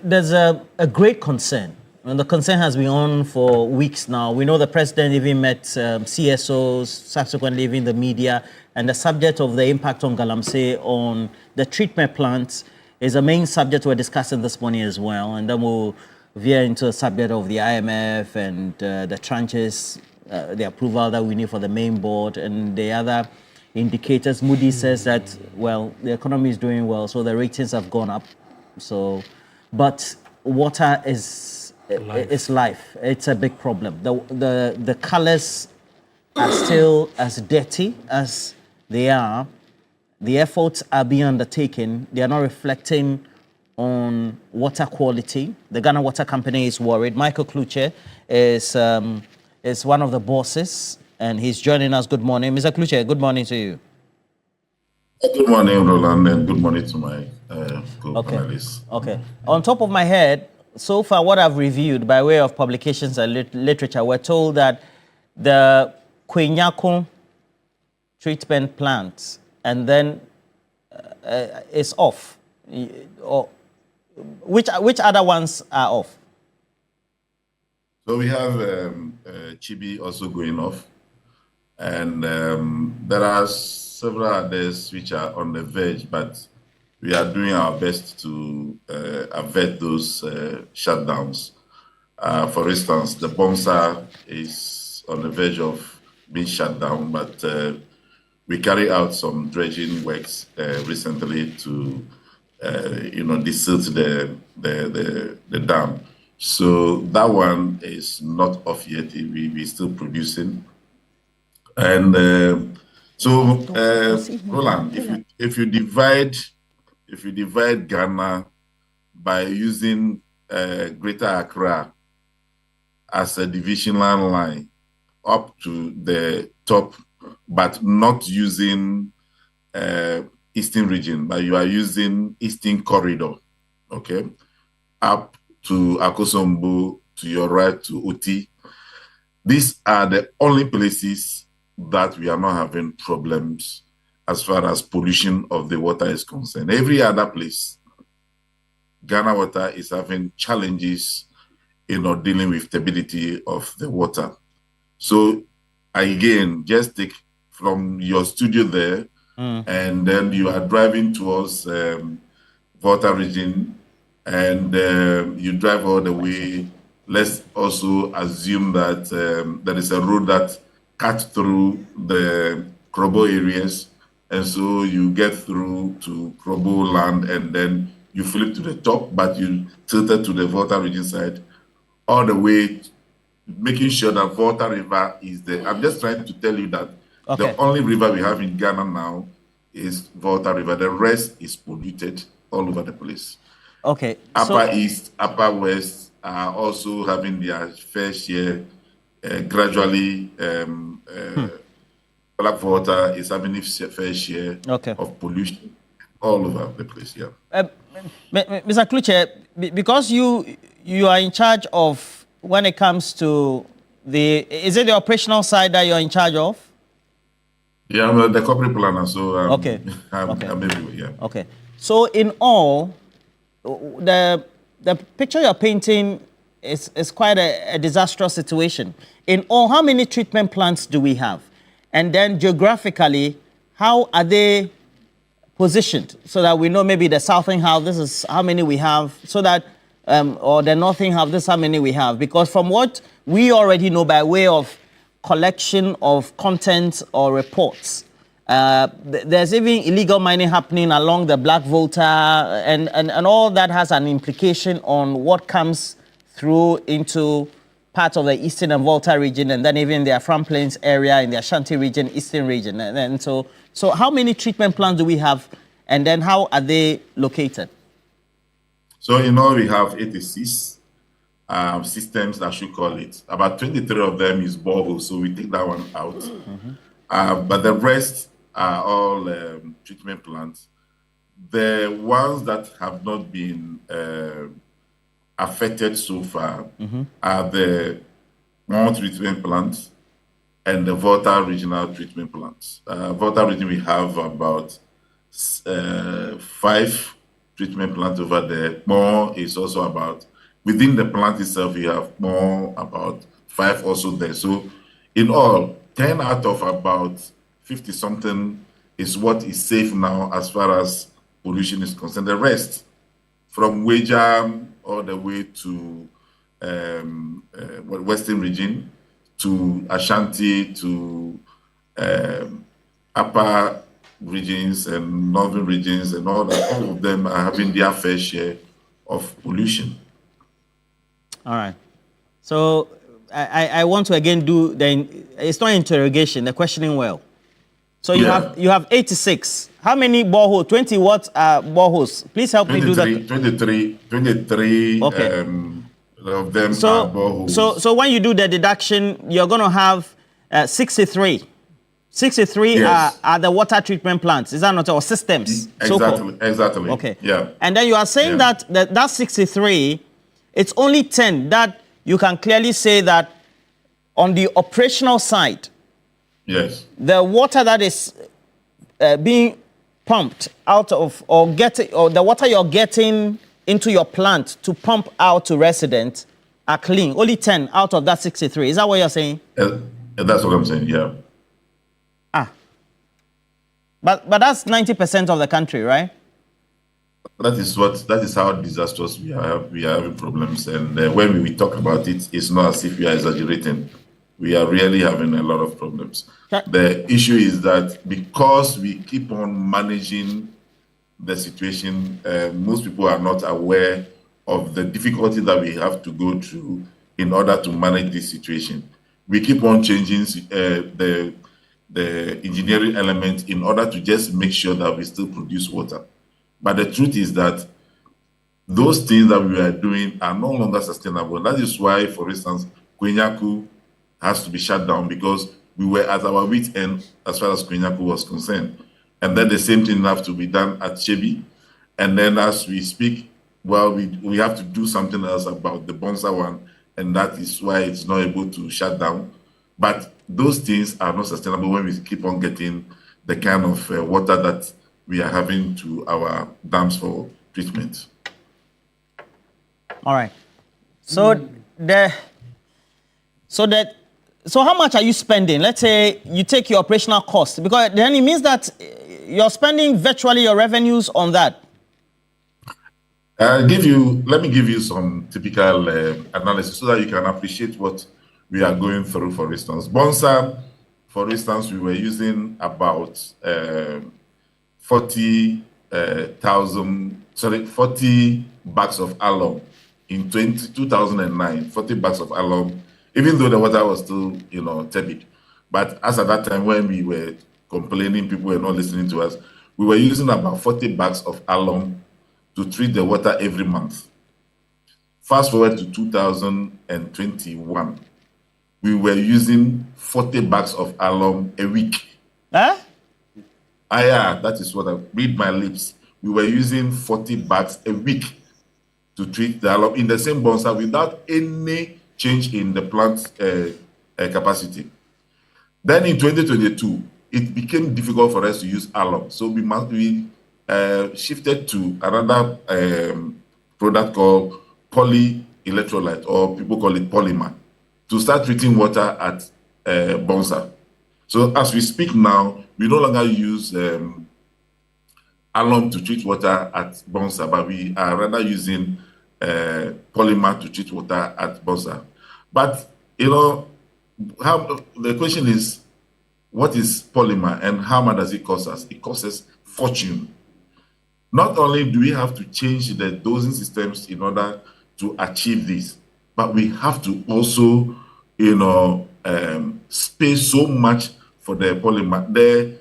there's a great concern, and the concern has been on for weeks now. We know the president even met CSOs, subsequently even the media, and the subject of the impact on Galamsey on the treatment plants is a main subject we're discussing this morning as well, and then we'll veer into the subject of the IMF and the tranches, the approval that we need for the main board, and the other indicators. Moody says that, well, the economy is doing well, so the ratings have gone up. So, but water is life. It's a big problem. The colors are still as dirty as they are. The efforts are being undertaken. They are not reflecting on water quality. The Ghana Water Company is worried. Michael Klutse is one of the bosses, and he's joining us. Good morning, Mr. Klutse. Good morning to you. Good morning, Roland, and good morning to my co-panelists. Okay. On top of my head, so far what I've reviewed by way of publications and literature, we're told that the Kwenyako treatment plant and then is off. Which other ones are off? So we have Chibi also going off, and there are several others which are on the verge, but we are doing our best to avert those shutdowns. For instance, the Bomsa is on the verge of being shut down, but we carry out some dredging works recently to, desilt the dam. So that one is not off yet. We're still producing, and so, Roland, if you divide Ghana by using Greater Accra as a divisional line up to the top, but not using Eastern region, but you are using Eastern corridor, okay, up to Akosombo, to your right to Oti. These are the only places that we are not having problems as far as pollution of the water is concerned. Every other place, Ghana Water is having challenges dealing with stability of the water. So again, just take from your studio there, and then you are driving towards Volta region, and you drive all the way. Let's also assume that there is a road that cut through the Krobo areas, and so you get through to Krobo land, and then you flip to the top, but you tilted to the Volta region side, all the way, making sure that Volta River is there. I'm just trying to tell you that the only river we have in Ghana now is Volta River. The rest is polluted all over the place. Okay. Upper East, Upper West are also having their fair share. Gradually, Black Water is having its fair share of pollution all over the place. Yeah. Mr. Klutse, because you are in charge of when it comes to is it the operational side that you're in charge of? Yeah, I'm the corporate planner, so I'm everywhere. Yeah. Okay. So in all, the picture you're painting is quite a disastrous situation. In all, how many treatment plants do we have? And then geographically, how are they positioned so that we know maybe the southern half, this is how many we have, so that, or the northern half, this is how many we have? Because from what we already know by way of collection of content or reports, there's even illegal mining happening along the Black Volta, and all that has an implication on what comes through into part of the Eastern and Volta region, and then even their Afram Plains area in the Ashanti region, Eastern region. And so how many treatment plants do we have, and then how are they located? So, we have 86 systems, I should call it. About 23 of them is borehole, so we take that one out. But the rest are all treatment plants. The ones that have not been affected so far are the Mount treatment plants and the Volta regional treatment plants. Volta region, we have about 5 treatment plant over there. More is also about, within the plant itself, you have more about 5 also there. So in all, 10 out of about 50 something is what is safe now as far as pollution is concerned. The rest, from Wejam all the way to Western region, to Ashanti, to upper regions and northern regions and all of them are having their fair share of pollution. All right. So I want to again do it's not interrogation, the questioning well. So you have 86. How many boreholes? 20 what boreholes? Please help me do that. 23 okay. Of them are boreholes. So when you do the deduction, you're going to have 63. 63 yes. are the water treatment plants. Is that not, or systems? Exactly. Okay. Yeah. And then you are saying that 63, it's only 10 that you can clearly say that on the operational side, yes, the water that is being pumped out of, or the water you're getting into your plant to pump out to residents are clean. Only 10 out of that 63. Is that what you're saying? That's what I'm saying, yeah. But that's 90% of the country, right? That is how disastrous we are. We are having problems, and when we talk about it, it's not as if we are exaggerating. We are really having a lot of problems. The issue is that because we keep on managing the situation, most people are not aware of the difficulty that we have to go through in order to manage this situation. We keep on changing the engineering element in order to just make sure that we still produce water. But the truth is that those things that we are doing are no longer sustainable. And that is why, for instance, Kwenyaku has to be shut down, because we were at our wit's end as far as Kwenyaku was concerned. And then the same thing has to be done at Chebi. And then as we speak, well, we have to do something else about the Bonsa one, and that is why it's not able to shut down. But those things are not sustainable when we keep on getting the kind of water that we are having to our dams for treatment. All right. So so how much are you spending? Let's say you take your operational cost, because then it means that you're spending virtually your revenues on that. Let me give you some typical analysis so that you can appreciate what we are going through. For instance, Bonsa, for instance, we were using about 40 bags of alum in 2009, 40 bags of alum, even though the water was still, tepid. But as at that time, when we were complaining, people were not listening to us, we were using about 40 bags of alum to treat the water every month. Fast forward to 2021, we were using 40 bags of alum a week. Huh? Yeah, that is what I read my lips. We were using 40 bags a week to treat the alum in the same Bonsa without any change in the plant capacity. Then in 2022, it became difficult for us to use alum. So we shifted to another product called polyelectrolyte, or people call it polymer, to start treating water at Bonsa. So as we speak now, we no longer use alum to treat water at Bonsa, but we are rather using polymer to treat water at Bonsa. But the question is, what is polymer and how much does it cost us? It costs us fortune. Not only do we have to change the dosing systems in order to achieve this, but we have to also, pay so much for the polymer. The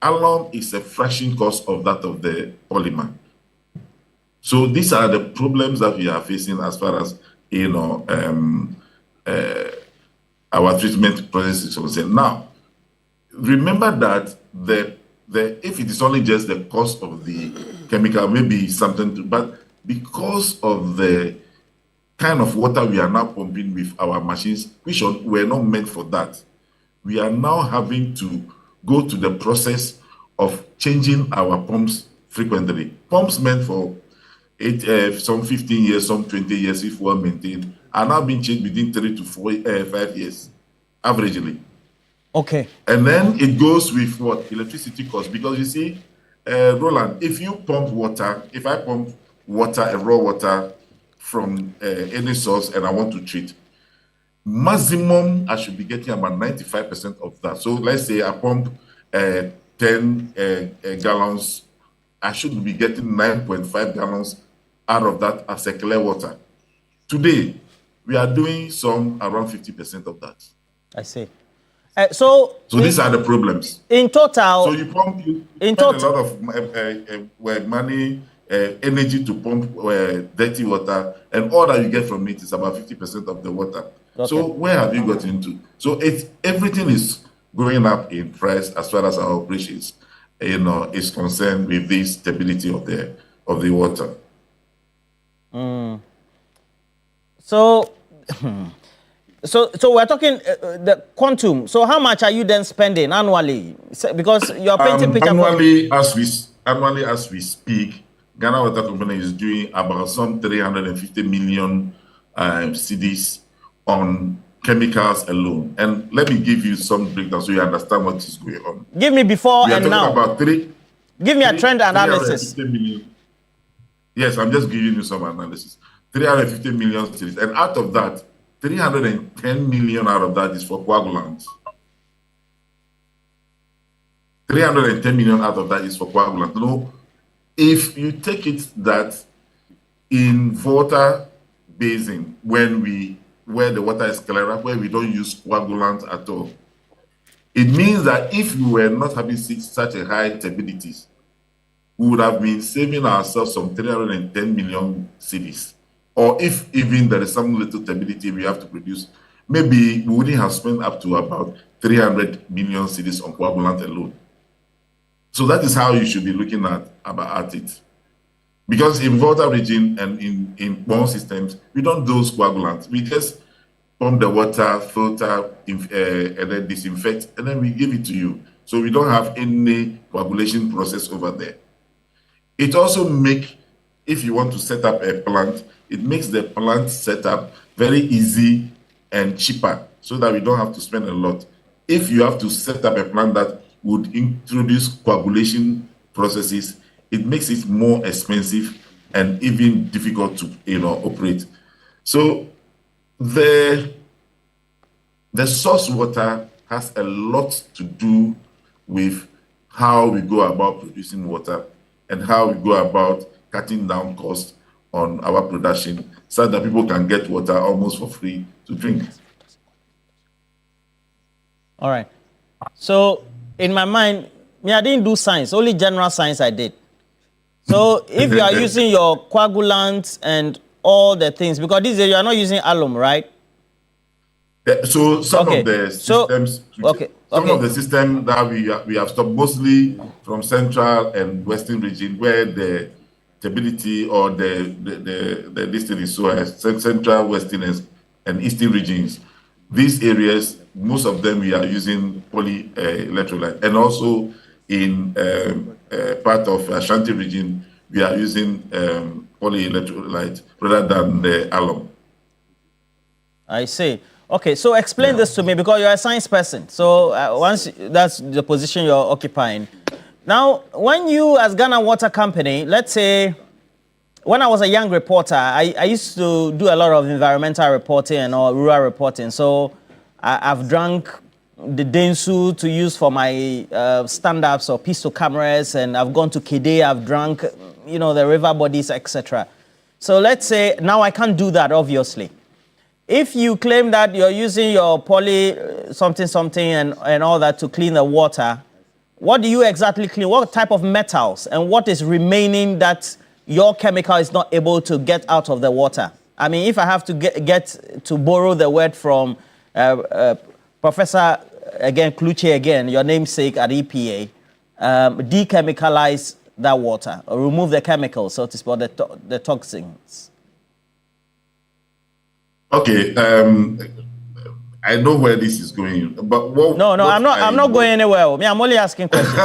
alum is a fraction cost of that of the polymer. So these are the problems that we are facing as far as our treatment process is concerned. Now, remember that if it is only just the cost of the chemical, maybe something, but because of the kind of water we are now pumping with our machines, which were not meant for that, we are now having to go to the process of changing our pumps frequently. Pumps meant for some 15 years, some 20 years, if well maintained, are now being changed within 3 to 5 years, averagely. Okay. And then it goes with what? Electricity costs. Because you see, Roland, if you pump water, if I pump water, raw water from any source and I want to treat, maximum I should be getting about 95% of that. So let's say I pump 10 gallons, I should be getting 9.5 gallons out of that as a clear water. Today, we are doing some around 50% of that. I see. So these are the problems. In total, so you spend a lot of money, energy to pump dirty water, and all that you get from it is about 50% of the water. Okay. So where have you got into? So everything is going up in price as far as our operations, is concerned with the stability of the water. So we're talking the quantum. So how much are you then spending annually? Because you're painting picture annually as we speak, Ghana Water Company is doing about some 350 million cedis on chemicals alone. And let me give you some breakdown so you understand what is going on. Give me before and now. About give me a trend analysis. Yes, I'm just giving you some analysis. 350 million cedis, and out of that, 310 million out of that is for coagulants. 310 million out of that is for coagulants. No, if you take it that in Volta Basin, where the water is clearer, where we don't use coagulants at all, it means that if we were not having such a high turbidity, we would have been saving ourselves some 310 million cedis. Or if even there is some little turbidity we have to produce, maybe we wouldn't have spent up to about 300 million cedis on coagulant alone. So that is how you should be looking at it. Because in Volta region and in pond systems, we don't dose coagulants. We just pump the water, filter, and then disinfect, and then we give it to you. So we don't have any coagulation process over there. It also makes, if you want to set up a plant, it makes the plant setup very easy and cheaper so that we don't have to spend a lot. If you have to set up a plant that would introduce coagulation processes, it makes it more expensive and even difficult to operate. So the source water has a lot to do with how we go about producing water and how we go about cutting down costs on our production so that people can get water almost for free to drink. All right. So in my mind, I didn't do science, only general science I did. So if you are using your coagulants and all the things, because this you are not using alum, right? So some of the systems, some of the systems that we have stopped, mostly from central and western region, where the stability or the distance is so high, central, western, and eastern regions. These areas, most of them we are using polyelectrolyte, and also in part of Ashanti region, we are using polyelectrolyte rather than the alum. I see. Okay, so explain this to me, because you're a science person. So once that's the position you're occupying. Now, when you, as Ghana Water Company, let's say, when I was a young reporter, I used to do a lot of environmental reporting and all rural reporting. So I've drunk the Densu to use for my stand-ups or pistol cameras, and I've gone to Kede, I've drunk, the river bodies, etc. So let's say now I can't do that, obviously. If you claim that you're using your poly something and all that to clean the water, what do you exactly clean? What type of metals and what is remaining that your chemical is not able to get out of the water? I mean, if I have to get to borrow the word from Professor, again, Klutse, again, your namesake at EPA, dechemicalize that water or remove the chemicals, so to speak, the toxins. Okay, I know where this is going, but I'm not going anywhere. I'm only asking questions.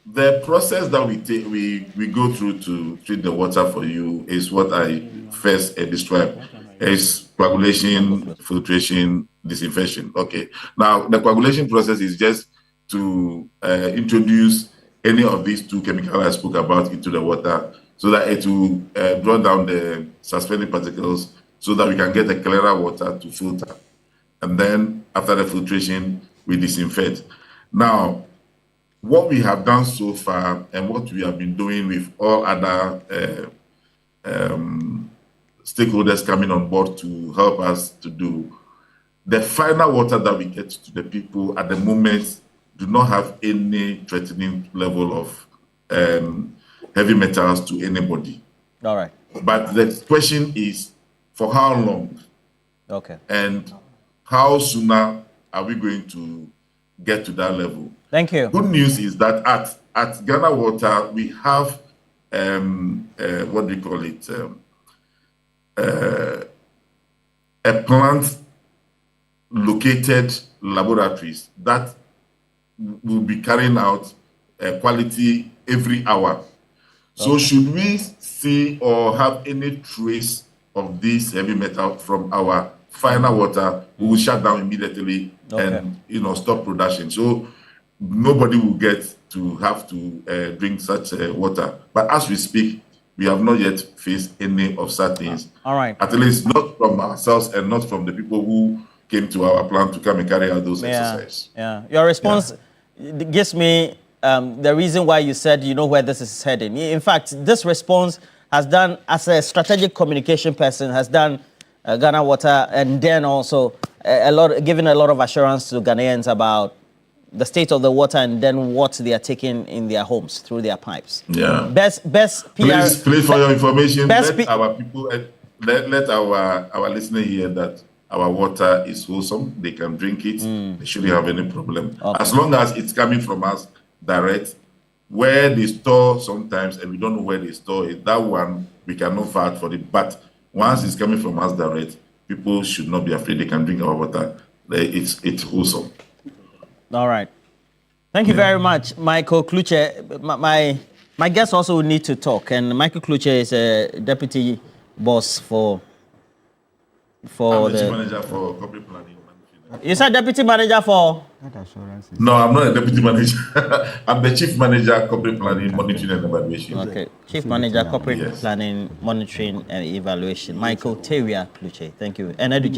The process that we go through to treat the water for you is what I first described. Is coagulation, filtration, disinfection. Okay. Now the coagulation process is just to introduce any of these two chemicals I spoke about into the water, so that it will draw down the suspending particles, so that we can get a clearer water to filter. And then after the filtration, we disinfect. Now, what we have done so far and what we have been doing with all other stakeholders coming on board to help us to do, the final water that we get to the people at the moment do not have any threatening level of heavy metals to anybody. All right. But the question is, for how long? Okay. And how sooner are we going to get to that level? Thank you. Good news is that at Ghana Water, we have, what do you call it? A plant located laboratories that will be carrying out quality every hour. So should we see or have any trace of this heavy metal from our final water, we will shut down immediately and stop production. So nobody will get to have to drink such water. But as we speak, we have not yet faced any of such things. All right. At least not from ourselves and not from the people who came to our plant to come and carry out those exercises. Yeah. Your response gives me the reason why you said you know where this is heading. In fact, this response has done, as a strategic communication person, has done Ghana Water, and then also giving a lot of assurance to Ghanaians about the state of the water and then what they are taking in their homes through their pipes. Yeah. Best PR. Please for your information, let our people, let our listener hear that our water is wholesome. They can drink it. They shouldn't have any problem. As long as it's coming from us direct. Where they store sometimes, and we don't know where they store it, that one we cannot fight for it. But once it's coming from us direct, people should not be afraid. They can drink our water. It's wholesome. All right. Thank you very much, Michael Klutse. My guest also will need to talk, and Michael Klutse is a deputy boss for I'm the chief manager for corporate planning. You said deputy manager for? No, I'm not a deputy manager. I'm the chief manager corporate planning, monitoring and evaluation. Okay, chief manager corporate planning, monitoring and evaluation. Michael Tawiah Klutse. Thank you. And